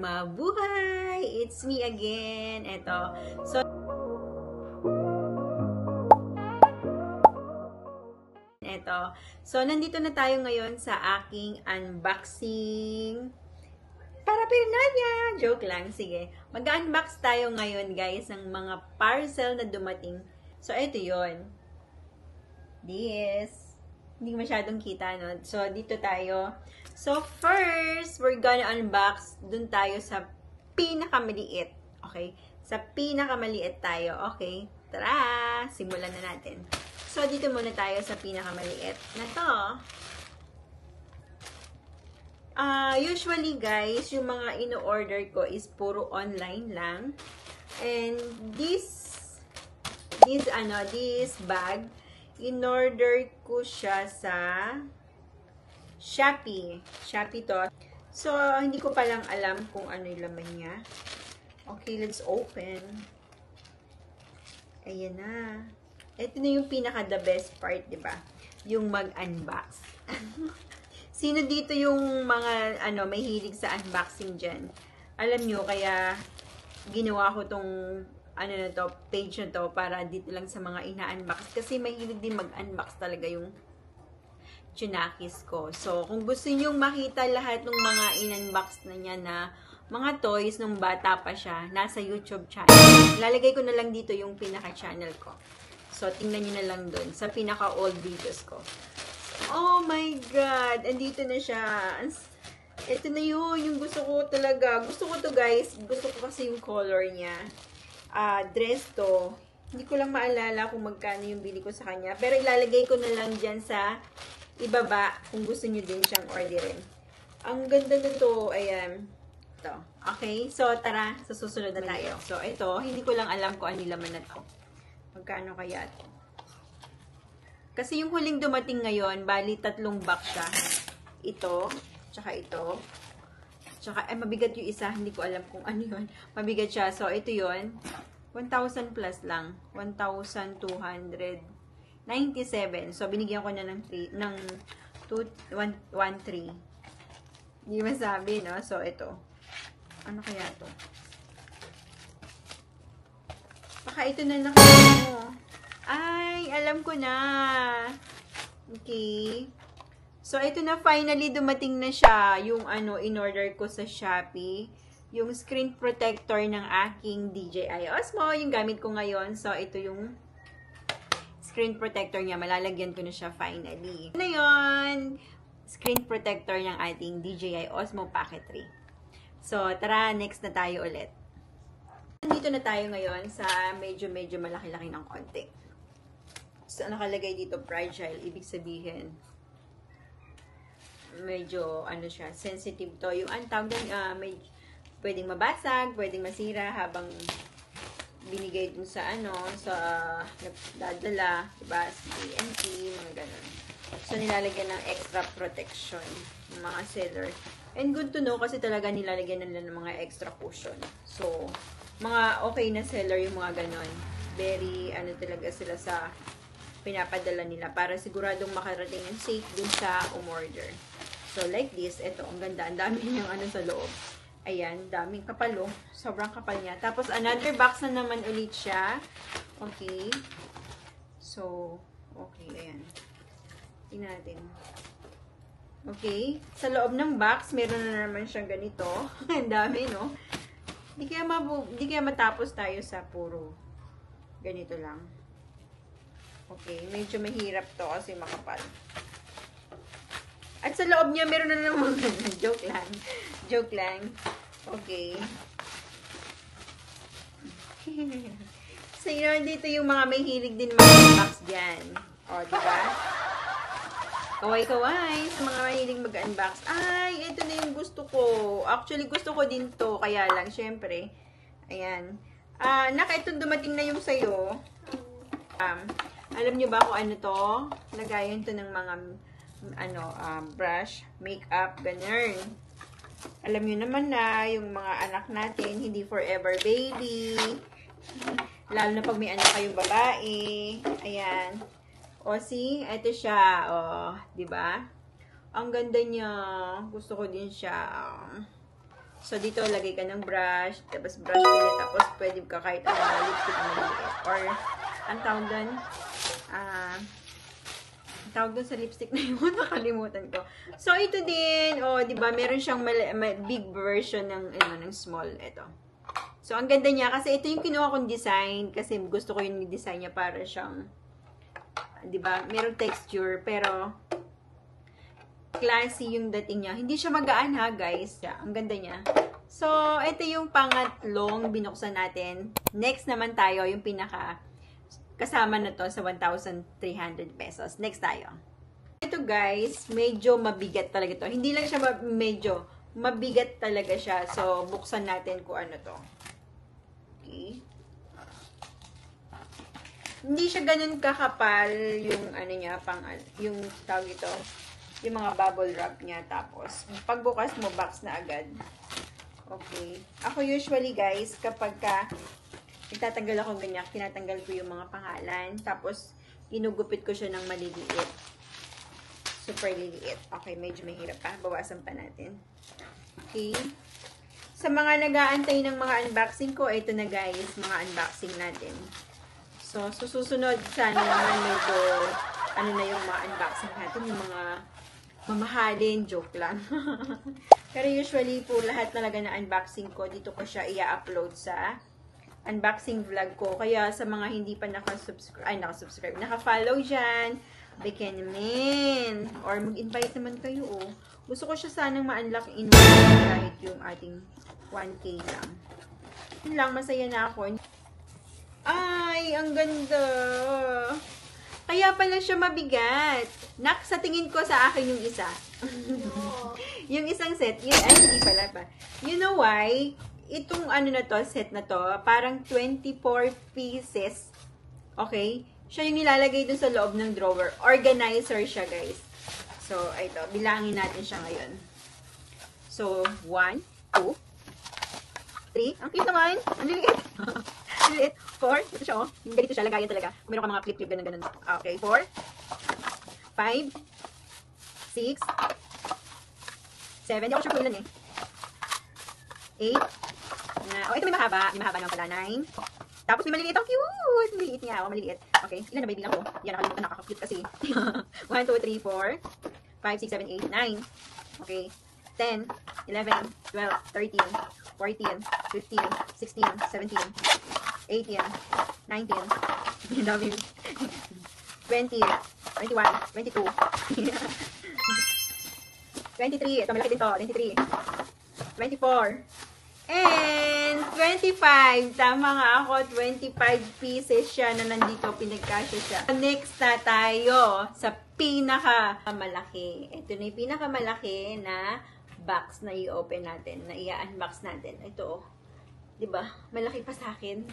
Mabuhay! It's me again. So, nandito na tayo ngayon sa aking unboxing paraphernalia. Joke lang, sige. Mag-unbox tayo ngayon, guys, ng mga parcel na dumating. So, ito yon. This. Hindi masyadong kita, no? So, dito tayo. So, first, we're gonna unbox. Dun tayo sa pinakamaliit. Okay? Sa pinakamaliit tayo. Okay? Tara! Simulan na natin. So, dito muna tayo sa pinakamaliit na to. Usually, guys, yung mga ino-order ko is puro online lang. And this bag, in-order ko siya sa Shopee. Shopee to. So, hindi ko pa lang alam kung ano yung laman niya. Okay, let's open. Ayan na. Ito na yung pinaka-the best part, di ba? Yung mag-unbox. Sino dito yung mga, may hilig sa unboxing dyan? Alam nyo, kaya ginawa ko tong, page na to para dito lang sa mga ina-unbox. Kasi mahilig din mag-unbox talaga yung Tsunakis ko. So, kung gusto nyo makita lahat ng mga in-unbox na niya na mga toys nung bata pa siya, nasa YouTube channel. Lalagay ko na lang dito yung pinaka-channel ko. So, tingnan nyo na lang dun sa pinaka-old videos ko. Oh my God! Andito na siya. Ito na yun. Yung gusto ko talaga. Gusto ko to, guys. Gusto ko kasi yung color niya. Dress to. Hindi ko lang maalala kung magkano yung bili ko sa kanya. Pero ilalagay ko na lang dyan sa ibaba kung gusto nyo din siyang orderin. Ang ganda na to. Ayan. Ito. Okay? So, tara. Sa susunod na tayo. So, ito. Hindi ko lang alam kung ano laman na to. Magkano kaya ito? Kasi yung huling dumating ngayon, bali 3 box siya. Ito, tsaka ito. Tsaka, mabigat yung isa. Hindi ko alam kung ano yun. Mabigat siya. So, ito yun. 1,000 plus lang. 1,297. So, binigyan ko na ng 1,3. Hindi masabi, no? So, ito. Ano kaya to? Baka ito na nakita. Ay, alam ko na. Okay. So, ito na finally dumating na siya. Yung in-order ko sa Shopee. Yung screen protector ng aking DJI Osmo. Yung gamit ko ngayon. So, ito yung screen protector niya. Malalagyan ko na siya finally. Ito na yun. Screen protector ng ating DJI Osmo Pocket 3. So, tara, next na tayo ulit. Dito na tayo ngayon sa medyo malaki-laki ng konti. So, nakalagay dito fragile. Ibig sabihin, medyo, siya, sensitive to. Yung antawag din, pwedeng mabasag, pwedeng masira habang binigay dun sa, sa nagdadala, diba, sa TNT, mga ganun. So, nilalagyan ng extra protection ng mga seller. And good to know kasi talaga nilalagyan nila ng mga extra cushion. So, mga okay na seller yung mga ganon. Very, talaga sila sa pinapadala nila para siguradong makarating and safe dun sa umorder. So, like this, ito, ang ganda. Ang dami niyang sa loob. Ayan, daming kapal, oh. Sobrang kapal niya. Tapos, another box na naman ulit siya. Okay. So, okay, ayan. Tingnan natin. Okay. Sa loob ng box, meron na naman siyang ganito. Ang dami, no? Di kaya matapos tayo sa puro ganito lang. Okay, medyo mahirap to kasi makapal. At sa loob niya, meron na naman joke lang. Joke lang. Okay. So, dito yung mga may hilig din mag-unbox dyan. O, diba? Kaway-kaway sa mga mahilig mag-unbox. Ay, ito na yung gusto ko. Actually, gusto ko din to. Kaya lang, syempre. Ayan. Itong dumating na yung sayo. Alam nyo ba kung ano to? Lagayan to ng mga, brush, makeup, ganun. Alam nyo naman na, yung mga anak natin, hindi forever baby. Lalo na pag may anak kayong babae. Ayan. O, see? Ito siya. O, diba? Ang ganda niya. Gusto ko din siya. So, dito lagay ka ng brush, tapos brush ulit, tapos pwede ka kahit ano, lipstick na maliit. Or, ang tawag doon sa lipstick na yun, nakalimutan ko. So, ito din, di ba, meron siyang big version ng, ng small, ito. So, ang ganda niya, kasi ito yung kinuha kong design, kasi gusto ko yung design niya para siyang, di ba, merong texture, pero, classy yung dating niya. Hindi siya magaan ha, guys. Yeah, ang ganda niya. So, ito yung pangatlong binuksan natin. Next naman tayo, yung pinaka kasama na to sa 1,300 pesos. Next tayo. Ito guys, medyo mabigat talaga to. Hindi lang siya medyo, mabigat talaga siya. So, buksan natin kung ano to. Okay. Hindi siya ganun kakapal yung ano niya, yung tawag ito. Yung mga bubble wrap niya. Tapos, pagbukas mo, box na agad. Okay. Ako usually, guys, kapag nagtatanggal ako ganyan, tinatanggal ko yung mga pangalan. Tapos, inugupit ko siya ng maliliit. Super liliit. Okay, medyo mahirap pa. Bawasan pa natin. Okay. Sa mga nag-aantay ng mga unboxing ko, ito na guys, mga unboxing natin. So, susunod sana naman medyo, na yung mga unboxing natin, yung mga mamahalin, joke lang. Pero usually po, lahat talaga na unboxing ko, dito ko siya i-upload sa unboxing vlog ko. Kaya sa mga hindi pa nakasubscribe, naka-follow dyan, bigyan naman. Or mag-invite naman kayo, Gusto ko siya sanang ma-unlock in kahit yung ating 1K lang. Yun lang, masaya na ako. Ay, ang ganda! Kaya pala siya mabigat. Sa tingin ko sa akin yung isa. Yung isang set, hindi pala pa. You know why? Itong set na to, parang 24 pieces. Okay? Siya yung nilalagay dun sa loob ng drawer. Organizer siya, guys. So, ito. Bilangin natin siya ngayon. So, 1, 2, 3. Ang cute naman. Ang liliit. 4. Ito siya, Yung ganito siya, lagayan talaga. Kung meron ka mga clip-clip, ganun. Okay, 4. 5. 6. 7. Hindi ako sure kung ilan 8. Ito may mahaba. May mahaba naman pala. 9. Tapos may maliliit. Ang cute! Maliliit niya. Maliliit. Okay, ilan na ba yung bilang ko? Yan, nakalimutan. Nakaka-cute kasi. 1, 2, 3, 4. 5, 6, 7, 8, 9. Okay. 10, 11, 12, 13, 14, 15, 16, 17, 18, 19, 20, 21, 22, 23, ito malaki din to, 23, 24, and 25. Tama nga ako, 25 pieces siya na nandito, pinagkasya siya. Next na tayo sa pinakamalaki. Ito na yung pinakamalaki na box na i-open natin, na i-unbox natin. Ito, diba? Malaki pa sa akin.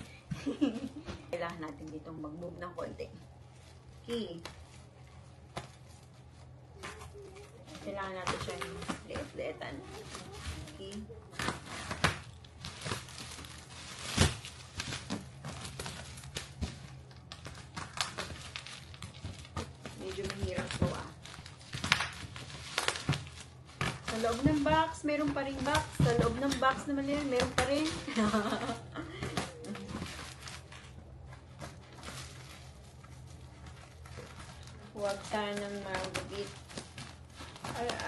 Kailangan natin ditong mag-move ng konti. Okay. Kailangan natin siya liit-liitan. Okay. Medyo mahirap po Sa loob ng box, meron pa rin box. Sa loob ng box naman yan, meron pa rin. Huwag sanang magubit.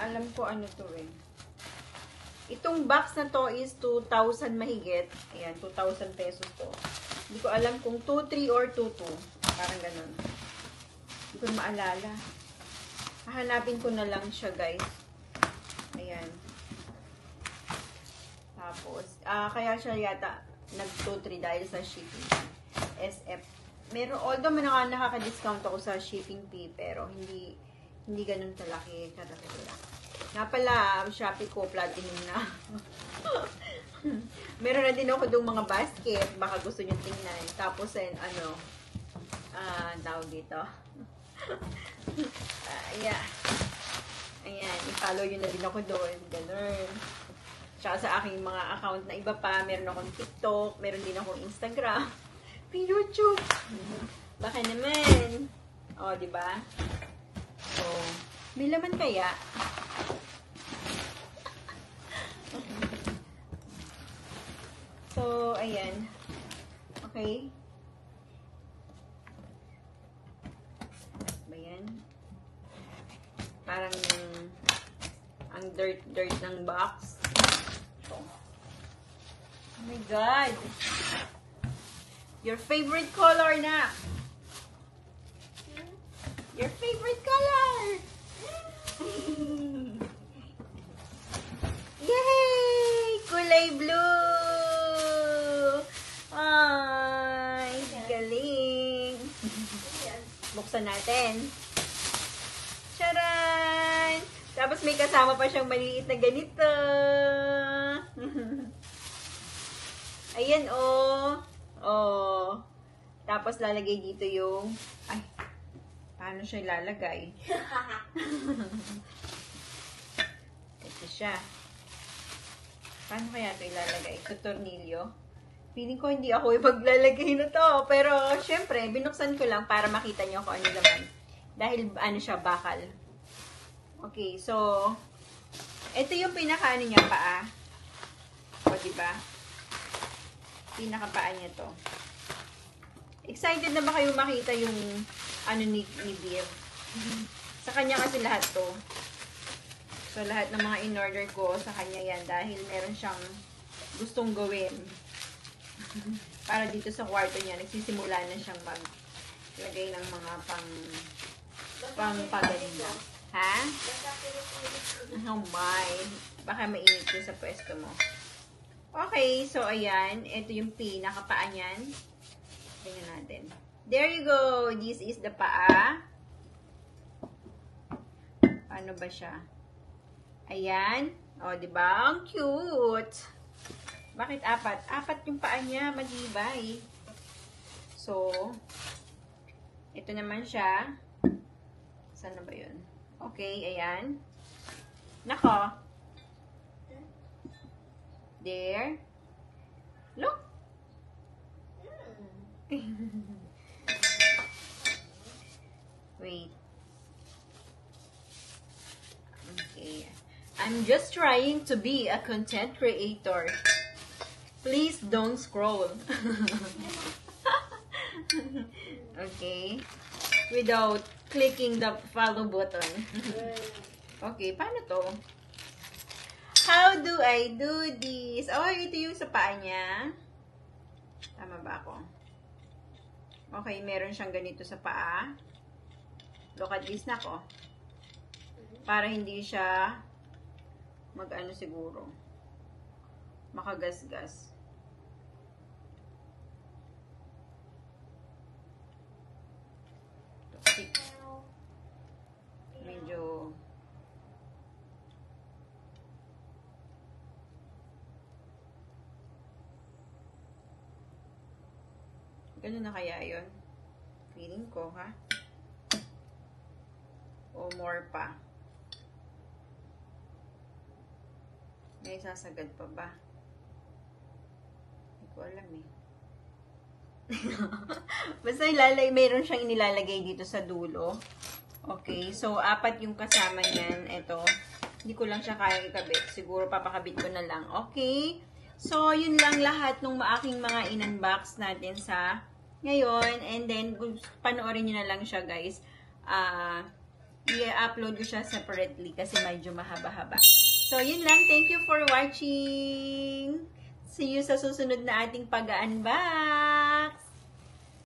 Alam ko ano to Itong box na to is 2,000 mahigit. Ayan, 2,000 pesos to. Hindi ko alam kung 2,3 or 2,2. Parang ganun. Hindi ko maalala. Hahanapin ko na lang siya, guys. Ayan. Tapos, kaya siya yata nag-2,3 dahil sa shipping. SF. Meron, although nakaka-discount ako sa shipping fee, pero hindi ganun kalaki. Nga pala, Shopee ko, platinum na. Meron na din ako doong mga basket. Baka gusto nyo tingnan. Tapos, tawag dito. Yeah. Ayan, i-follow yun na din ako doon. Ganun. Tsaka sa aking mga account na iba pa, meron akong TikTok, meron din akong Instagram, YouTube. Baka naman. Diba? So, may laman kaya? So, ayan. Okay. Ayan. Parang ang dirt ng box. So, oh my God. Your favorite color na. Your favorite color. Yay! Kulay blue. Ay, galing. Buksan natin. Charan! Tapos may kasama pa siyang maliit na ganito. Ayan, oh. Oh. Tapos lalagay dito yung... Ay, paano siya ilalagay? Ito siya. Paano kaya ito ilalagay? Ito tornilyo. Feeling ko hindi ako ipaglalagay na to. Pero, syempre, binuksan ko lang para makita niyo kung ano laman. Dahil, ano siya, bakal. Okay, so, ito yung pinaka-ano niya, paa. O, diba? Pinaka-paa niya to. Excited na ba kayo makita yung, ano ni Beer? Sa kanya kasi lahat to. So, lahat ng mga in-order ko, sa kanya yan. Dahil meron siyang gustong gawin. Para dito sa kwarto niya, nagsisimula na siyang maglagay ng mga paganda. Ha? Oh my. Baka mainit ko sa pwesto mo. Okay, so ayan. Ito yung pinakapaa niyan. Tingnan natin. There you go. This is the paa. Paano ba siya? Ayan. O, diba? Ang cute. Bakit apat? Apat yung paa niya. Matibay. So, ito naman siya. Saan na ba yun? Okay, ayan. Nako. There. Look. Wait. Okay. I'm just trying to be a content creator. Please don't scroll. Okay. Without clicking the follow button. Okay, paano to? How do I do this? Oh, ito yung sa paa niya. Tama ba ako? Okay, meron siyang ganito sa paa. Look at this na ko. Para hindi siya mag-ano siguro. Makagasgas. Medyo ganun na kaya yun? Feeling ko, ha? O more pa. May sasagad pa ba? Hindi ko alam eh. Basta mayroon siyang inilalagay dito sa dulo. Okay, so apat yung kasama niyan. Ito, hindi ko lang siya kaya ikabit. Siguro papakabit ko na lang. Okay, so yun lang lahat ng aking mga in-unbox natin sa ngayon. And then, panoorin nyo na lang siya, guys. I-upload ko siya separately kasi medyo mahaba-haba. So, yun lang. Thank you for watching. See you sa susunod na ating pag-unbox.